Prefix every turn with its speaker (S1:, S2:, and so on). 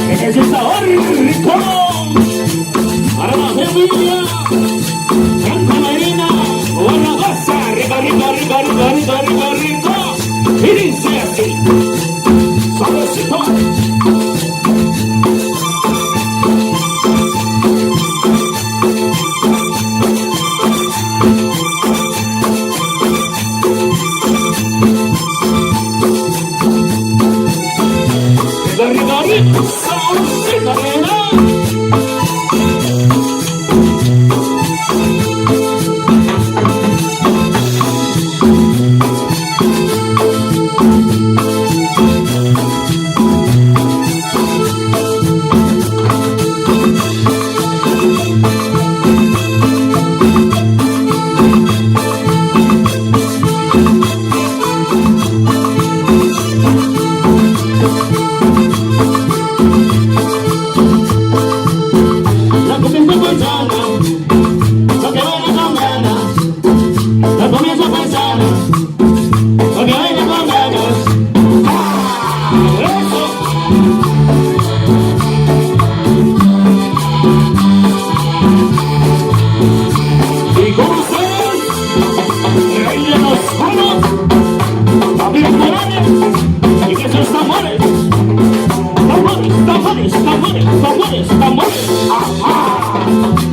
S1: En ese sabor rico para la familia Santa Marina, Guanabaza, rico, rico, rico, rico, rico, rico, rico. Y dice así, suavecito. Rico, rico, rico, saborcito, nena. Tambores, tambores, tambores, tambores. ¡Ajá!